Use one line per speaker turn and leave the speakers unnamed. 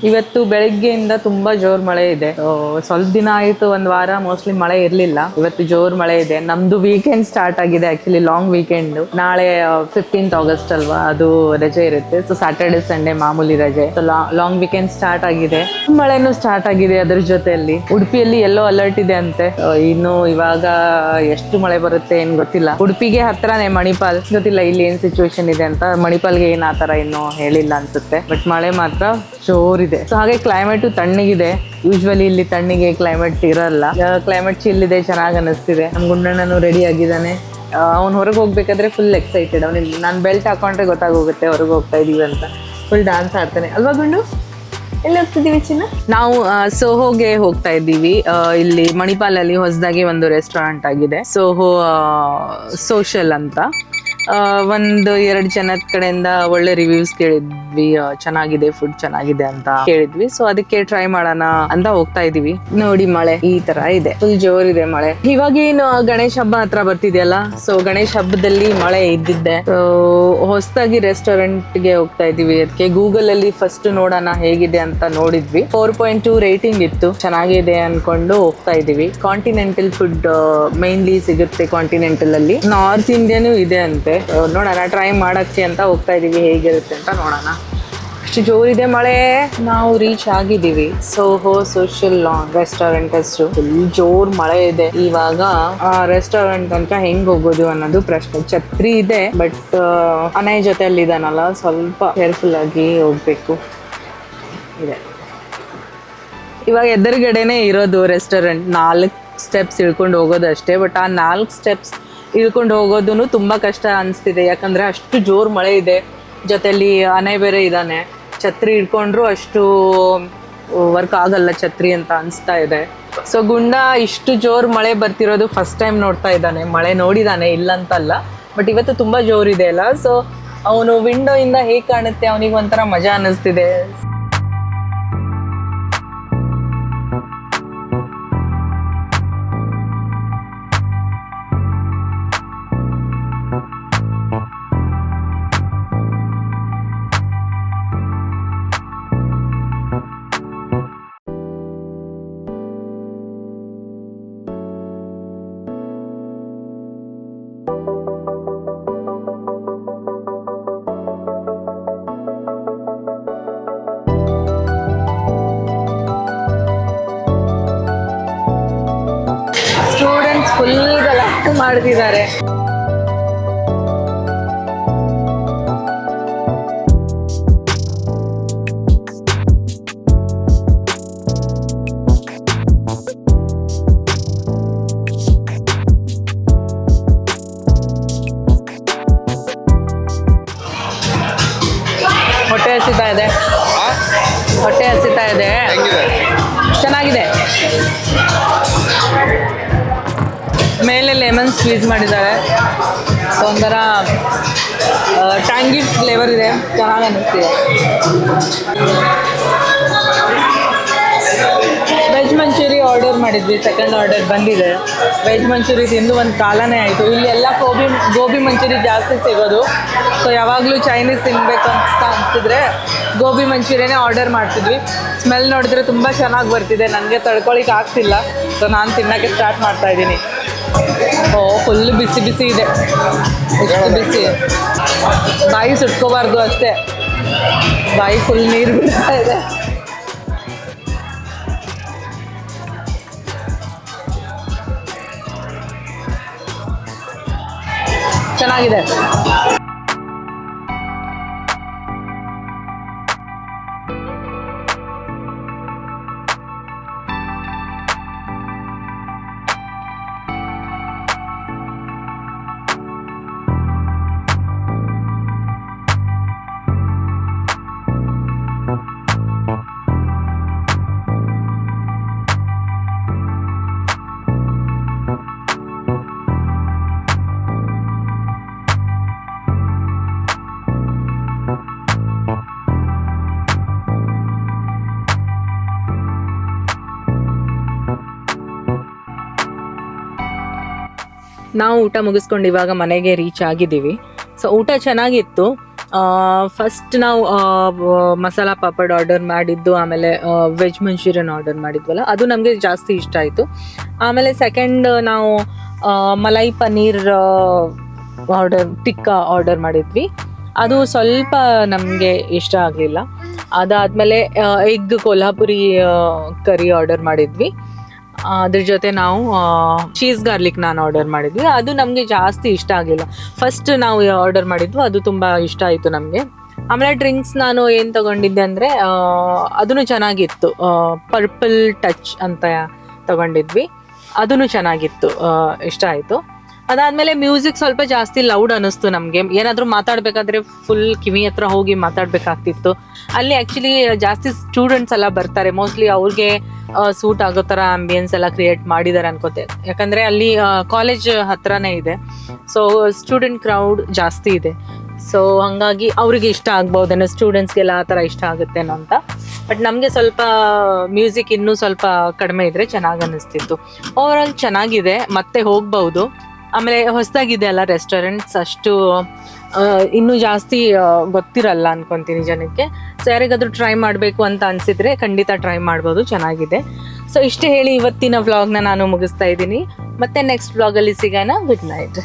ಇವತ್ತು ಬೆಳಗ್ಗೆಯಿಂದ ತುಂಬಾ ಜೋರ್ ಮಳೆ ಇದೆ. ಸ್ವಲ್ಪ ದಿನ ಆಯ್ತು, ಒಂದ್ ವಾರ ಮೋಸ್ಟ್ಲಿ ಮಳೆ ಇರ್ಲಿಲ್ಲ. ಇವತ್ತು ಜೋರ್ ಮಳೆ ಇದೆ. ನಮ್ದು ವೀಕೆಂಡ್ ಸ್ಟಾರ್ಟ್ ಆಗಿದೆ, ಆಕ್ಚುಲಿ ಲಾಂಗ್ ವೀಕೆಂಡ್. ನಾಳೆ 15th August ಅಲ್ವಾ, ಅದು ರಜೆ ಇರುತ್ತೆ. ಸೊ ಸ್ಯಾಟರ್ಡೆ ಸಂಡೇ ಮಾಮೂಲಿ ರಜೆ. ಲಾಂಗ್ ವೀಕೆಂಡ್ ಸ್ಟಾರ್ಟ್ ಆಗಿದೆ, ಮಳೆನೂ ಸ್ಟಾರ್ಟ್ ಆಗಿದೆ. ಅದ್ರ ಜೊತೆಯಲ್ಲಿ ಉಡುಪಿಯಲ್ಲಿ ಯೆಲ್ಲೋ ಅಲರ್ಟ್ ಇದೆ ಅಂತೆ. ಇನ್ನು ಇವಾಗ ಎಷ್ಟು ಮಳೆ ಬರುತ್ತೆ ಏನ್ ಗೊತ್ತಿಲ್ಲ. ಉಡುಪಿಗೆ ಹತ್ರನೇ ಮಣಿಪಾಲ್, ಗೊತ್ತಿಲ್ಲ ಇಲ್ಲಿ ಏನ್ ಸಿಚುವೇಶನ್ ಇದೆ ಅಂತ. ಮಣಿಪಾಲ್ಗೆ ಏನ್ ಆತರ ಇನ್ನೂ ಹೇಳಿಲ್ಲ ಅನ್ಸುತ್ತೆ. ಬಟ್ ಮಳೆ ಮಾತ್ರ ಜೋರಿದೆ. ಸೊ ಹಾಗೆ ಕ್ಲೈಮೇಟು ತಣ್ಣಗಿದೆ. ಯೂಶ್ವಲಿ ಇಲ್ಲಿ ತಣ್ಣಿಗೆ ಕ್ಲೈಮೇಟ್ ಇರಲ್ಲ. ಕ್ಲೈಮೇಟ್ ಚಿಲ್ ಇದೆ, ಚೆನ್ನಾಗಿ ಅನಿಸ್ತಿದೆ. ನಮ್ ಗುಂಡಣ್ಣನು ರೆಡಿ ಆಗಿದ್ದಾನೆ. ಅವ್ನು ಹೊರಗೆ ಹೋಗ್ಬೇಕಾದ್ರೆ ಫುಲ್ ಎಕ್ಸೈಟೆಡ್. ಅವನಿಗೆ ನಾನು ಬೆಲ್ಟ್ ಹಾಕೊಂಡ್ರೆ ಗೊತ್ತಾಗೋಗುತ್ತೆ ಹೊರಗೆ ಹೋಗ್ತಾ ಇದೀವಿ ಅಂತ. ಫುಲ್ ಡ್ಯಾನ್ಸ್ ಆಡ್ತಾನೆ ಅಲ್ವಾ ಗುಂಡು? ಎಲ್ಲಿ ಹೋಗ್ತಿದ್ದೀವಿ ಚಿನ್ನ? ನಾವು ಸೋಹೋಗೆ ಹೋಗ್ತಾ ಇದ್ದೀವಿ. ಇಲ್ಲಿ ಮಣಿಪಾಲಲ್ಲಿ ಹೊಸದಾಗಿ ಒಂದು ರೆಸ್ಟೋರೆಂಟ್ ಆಗಿದೆ, ಸೋಹೋ ಸೋಷಲ್ ಅಂತ. ಒಂದು 2 ಜನದ ಕಡೆಯಿಂದ ಒಳ್ಳೆ ರಿವ್ಯೂಸ್ ಕೇಳಿದ್ವಿ. ಚೆನ್ನಾಗಿದೆ, ಫುಡ್ ಚೆನ್ನಾಗಿದೆ ಅಂತ ಕೇಳಿದ್ವಿ. ಸೊ ಅದಕ್ಕೆ ಟ್ರೈ ಮಾಡೋಣ ಅಂತ ಹೋಗ್ತಾ ಇದೀವಿ. ನೋಡಿ ಮಳೆ ಈ ತರ ಇದೆ, ಫುಲ್ ಜೋರಿದೆ ಮಳೆ. ಇವಾಗೇನು ಗಣೇಶ ಹಬ್ಬ ಹತ್ರ ಬರ್ತಿದೆಯಲ್ಲ, ಸೊ ಗಣೇಶ ಹಬ್ಬದಲ್ಲಿ ಮಳೆ ಇದ್ದಿದ್ದೆ. ಹೊಸದಾಗಿ ರೆಸ್ಟೋರೆಂಟ್ಗೆ ಹೋಗ್ತಾ ಇದೀವಿ. ಅದಕ್ಕೆ ಗೂಗಲ್ ಅಲ್ಲಿ ಫಸ್ಟ್ ನೋಡೋಣ ಹೇಗಿದೆ ಅಂತ ನೋಡಿದ್ವಿ. 4.2 ರೇಟಿಂಗ್ ಇತ್ತು, ಚೆನ್ನಾಗಿದೆ ಅನ್ಕೊಂಡು ಹೋಗ್ತಾ ಇದೀವಿ. ಕಾಂಟಿನೆಂಟಲ್ ಫುಡ್ ಮೈನ್ಲಿ ಸಿಗುತ್ತೆ ಕಾಂಟಿನೆಂಟಲ್ ಅಲ್ಲಿ. ನಾರ್ತ್ ಇಂಡಿಯನ್ ಇದೆ ಅಂತೆ. ನೋಡೋಣ, ಟ್ರೈ ಮಾಡಕ್ಕೆ ಅಂತ ಹೋಗ್ತಾ ಇದೀವಿ. ಹೇಗಿರುತ್ತೆ ಅಂತ ನೋಡೋಣ. ಅಷ್ಟು ಜೋರಿದೆ ಮಳೆ. ನಾವು ರೀಚ್ ಆಗಿದ್ದೀವಿ. ಸೋಹೋ ಸೋಷಲ್ ರೆಸ್ಟೋರೆಂಟ್ ಹೆಸರು. ಫುಲ್ ಜೋರ್ ಮಳೆ ಇದೆ. ಇವಾಗ ರೆಸ್ಟೋರೆಂಟ್ ತನಕ ಹೆಂಗ್ ಹೋಗೋದು ಅನ್ನೋದು ಪ್ರಶ್ನೆ. ಛತ್ರಿ ಇದೆ, ಬಟ್ ಅನಯ ಜೊತೆಯಲ್ಲಿ ಇದಾನಲ್ಲ, ಸ್ವಲ್ಪ ಕೇರ್ಫುಲ್ ಆಗಿ ಹೋಗ್ಬೇಕು ಇದೆ. ಇವಾಗ ಎದುರುಗಡೆನೆ ಇರೋದು ರೆಸ್ಟೋರೆಂಟ್. 4 ಸ್ಟೆಪ್ಸ್ ಇಳ್ಕೊಂಡು ಹೋಗೋದು ಅಷ್ಟೇ. ಬಟ್ ಆ 4 ಸ್ಟೆಪ್ಸ್ ಇಳ್ಕೊಂಡು ಹೋಗೋದು ತುಂಬಾ ಕಷ್ಟ ಅನಿಸ್ತಿದೆ. ಯಾಕಂದ್ರೆ ಅಷ್ಟು ಜೋರ್ ಮಳೆ ಇದೆ, ಜೊತೆಲಿ ಆನೆ ಬೇರೆ ಇದ್ದಾನೆ. ಛತ್ರಿ ಇಟ್ಕೊಂಡ್ರು ಅಷ್ಟು ವರ್ಕ್ ಆಗಲ್ಲ ಛತ್ರಿ ಅಂತ ಅನಿಸ್ತಾ ಇದೆ. ಸೊ ಗುಂಡ ಇಷ್ಟು ಜೋರ್ ಮಳೆ ಬರ್ತಿರೋದು ಫಸ್ಟ್ ಟೈಮ್ ನೋಡ್ತಾ ಇದ್ದಾನೆ. ಮಳೆ ನೋಡಿದಾನೆ, ಇಲ್ಲಂತಲ್ಲ, ಬಟ್ ಇವತ್ತು ತುಂಬಾ ಜೋರಿದೆ ಅಲ್ಲ. ಸೊ ಅವನು ವಿಂಡೋ ಇಂದ ಹೇಗೆ ಕಾಣುತ್ತೆ, ಅವನಿಗೆ ಒಂಥರ ಮಜಾ ಅನ್ನಿಸ್ತಿದೆ. ಸ್ಟೂಡೆಂಟ್ಸ್ ಫುಲ್ ಗಲಾಟೆ ಮಾಡ್ತಿದ್ದಾರೆ. ಹೊಟ್ಟೆ ಹಸಿತಾ ಇದೆ, ಹೊಟ್ಟೆ ಹಸಿತಾ ಇದೆ. ಚೆನ್ನಾಗಿದೆ. ಮೇಲೆ ಲೆಮನ್ ಸ್ಕ್ವೀಸ್ ಮಾಡಿದ್ದಾರೆ. ಒಂಥರ ಟ್ಯಾಂಗಿ ಫ್ಲೇವರ್ ಇದೆ, ಚೆನ್ನಾಗಿ ಅನ್ನಿಸ್ತಿದೆ. ವೆಜ್ ಮಂಚೂರಿ ಆರ್ಡರ್ ಮಾಡಿದ್ವಿ, ಸೆಕೆಂಡ್ ಆರ್ಡರ್ ಬಂದಿದೆ. ವೆಜ್ ಮಂಚೂರಿ ತಿಂದು ಒಂದು ಕಾಲನೇ ಆಯಿತು. ಇಲ್ಲಿ ಎಲ್ಲ ಗೋಬಿ ಮಂಚೂರಿ ಜಾಸ್ತಿ ಸಿಗೋದು. ಸೊ ಯಾವಾಗಲೂ ಚೈನೀಸ್ ತಿನ್ಬೇಕು ಅಂತ ಅನಿಸಿದ್ರೆ ಗೋಬಿ ಮಂಚೂರಿಯೇ ಆರ್ಡರ್ ಮಾಡ್ತಿದ್ವಿ. ಸ್ಮೆಲ್ ನೋಡಿದ್ರೆ ತುಂಬ ಚೆನ್ನಾಗಿ ಬರ್ತಿದೆ, ನನಗೆ ತಡ್ಕೊಳಿಕ್ಕೆ ಆಗ್ತಿಲ್ಲ. ಸೊ ನಾನು ತಿನ್ನೋಕ್ಕೆ ಸ್ಟಾರ್ಟ್ ಮಾಡ್ತಾ ಇದ್ದೀನಿ. ಓ ಫುಲ್ ಬಿಸಿ ಬಿಸಿ ಇದೆ, ಎಷ್ಟು ಬಿಸಿ. ಬಾಯಿ ಸುಟ್ಕೋಬಾರ್ದು ಅಷ್ಟೇ, ಬಾಯಿ ಫುಲ್ ನೀರು ಬಿಡ್ತಾ ಇದೆ. ಚೆನ್ನಾಗಿದೆ. ನಾವು ಊಟ ಮುಗಿಸ್ಕೊಂಡು ಇವಾಗ ಮನೆಗೆ ರೀಚ್ ಆಗಿದ್ದೀವಿ. ಸೊ ಊಟ ಚೆನ್ನಾಗಿತ್ತು. ಫಸ್ಟ್ ನಾವು ಮಸಾಲಾ ಪಾಪಡ್ ಆರ್ಡರ್ ಮಾಡಿದ್ದು, ಆಮೇಲೆ ವೆಜ್ ಮಂಚೂರಿಯನ್ ಆರ್ಡರ್ ಮಾಡಿದ್ವಲ್ಲ, ಅದು ನಮಗೆ ಜಾಸ್ತಿ ಇಷ್ಟ ಆಯಿತು. ಆಮೇಲೆ ಸೆಕೆಂಡ್ ನಾವು ಮಲೈ ಪನ್ನೀರ್ ಟಿಕ್ಕಾ ಆರ್ಡರ್ ಮಾಡಿದ್ವಿ. ಅದು ಸ್ವಲ್ಪ ನಮಗೆ ಇಷ್ಟ ಆಗಲಿಲ್ಲ. ಅದಾದಮೇಲೆ ಎಗ್ ಕೊಲ್ಹಾಪುರಿ ಕರಿ ಆರ್ಡರ್ ಮಾಡಿದ್ವಿ. ಅದ್ರ ಜೊತೆ ನಾವು ಚೀಸ್ ಗಾರ್ಲಿಕ್ ನಾನು ಆರ್ಡರ್ ಮಾಡಿದ್ವಿ. ಅದು ನಮಗೆ ಜಾಸ್ತಿ ಇಷ್ಟ ಆಗಲಿಲ್ಲ. ಫಸ್ಟ್ ನಾವು ಆರ್ಡರ್ ಮಾಡಿದ್ವು, ಅದು ತುಂಬ ಇಷ್ಟ ಆಯಿತು ನಮಗೆ. ಆಮೇಲೆ ಡ್ರಿಂಕ್ಸ್ ನಾನು ಏನು ತಗೊಂಡಿದ್ದೆ ಅಂದರೆ ಅದೂ ಚೆನ್ನಾಗಿತ್ತು. ಪರ್ಪಲ್ ಟಚ್ ಅಂತ ತಗೊಂಡಿದ್ವಿ, ಅದೂ ಚೆನ್ನಾಗಿತ್ತು, ಇಷ್ಟ ಆಯಿತು. ಅದಾದಮೇಲೆ ಮ್ಯೂಸಿಕ್ ಸ್ವಲ್ಪ ಜಾಸ್ತಿ ಲೌಡ್ ಅನ್ನಿಸ್ತು ನಮಗೆ. ಏನಾದರೂ ಮಾತಾಡಬೇಕಾದ್ರೆ ಫುಲ್ ಕಿವಿ ಹತ್ರ ಹೋಗಿ ಮಾತಾಡಬೇಕಾಗ್ತಿತ್ತು. ಅಲ್ಲಿ ಆ್ಯಕ್ಚುಲಿ ಜಾಸ್ತಿ ಸ್ಟೂಡೆಂಟ್ಸ್ ಎಲ್ಲ ಬರ್ತಾರೆ, ಮೋಸ್ಟ್ಲಿ ಅವ್ರಿಗೆ ಸೂಟ್ ಆಗೋ ಥರ ಆಂಬಿಯನ್ಸ್ ಎಲ್ಲ ಕ್ರಿಯೇಟ್ ಮಾಡಿದ್ದಾರೆ ಅನ್ಕೋತೆ. ಯಾಕಂದರೆ ಅಲ್ಲಿ ಕಾಲೇಜ್ ಹತ್ರನೇ ಇದೆ, ಸೊ ಸ್ಟೂಡೆಂಟ್ ಕ್ರೌಡ್ ಜಾಸ್ತಿ ಇದೆ. ಸೊ ಹಾಗಾಗಿ ಅವ್ರಿಗೆ ಇಷ್ಟ ಆಗ್ಬೋದೇನೋ, ಸ್ಟೂಡೆಂಟ್ಸ್ಗೆಲ್ಲ ಆ ಥರ ಇಷ್ಟ ಆಗುತ್ತೇನೋ ಅಂತ. ಬಟ್ ನಮಗೆ ಸ್ವಲ್ಪ ಮ್ಯೂಸಿಕ್ ಇನ್ನೂ ಸ್ವಲ್ಪ ಕಡಿಮೆ ಇದ್ದರೆ ಚೆನ್ನಾಗಿ ಅನ್ನಿಸ್ತಿತ್ತು. ಓವರಾಲ್ ಚೆನ್ನಾಗಿದೆ, ಮತ್ತೆ ಹೋಗ್ಬೋದು. ಆಮೇಲೆ ಹೊಸದಾಗಿದೆ ಅಲ್ಲ ರೆಸ್ಟೋರೆಂಟ್ಸ್, ಅಷ್ಟು ಇನ್ನೂ ಜಾಸ್ತಿ ಗೊತ್ತಿರಲ್ಲ ಅನ್ಕೊತೀನಿ ಜನಕ್ಕೆ. ಸೊ ಯಾರಿಗಾದ್ರೂ ಟ್ರೈ ಮಾಡಬೇಕು ಅಂತ ಅನಿಸಿದ್ರೆ ಖಂಡಿತ ಟ್ರೈ ಮಾಡ್ಬೋದು, ಚೆನ್ನಾಗಿದೆ. ಸೊ ಇಷ್ಟು ಹೇಳಿ ಇವತ್ತಿನ ವ್ಲಾಗ್ನ ನಾನು ಮುಗಿಸ್ತಾ ಇದ್ದೀನಿ. ಮತ್ತೆ ನೆಕ್ಸ್ಟ್ ವ್ಲಾಗಲ್ಲಿ ಸಿಗೋಣ. Good night.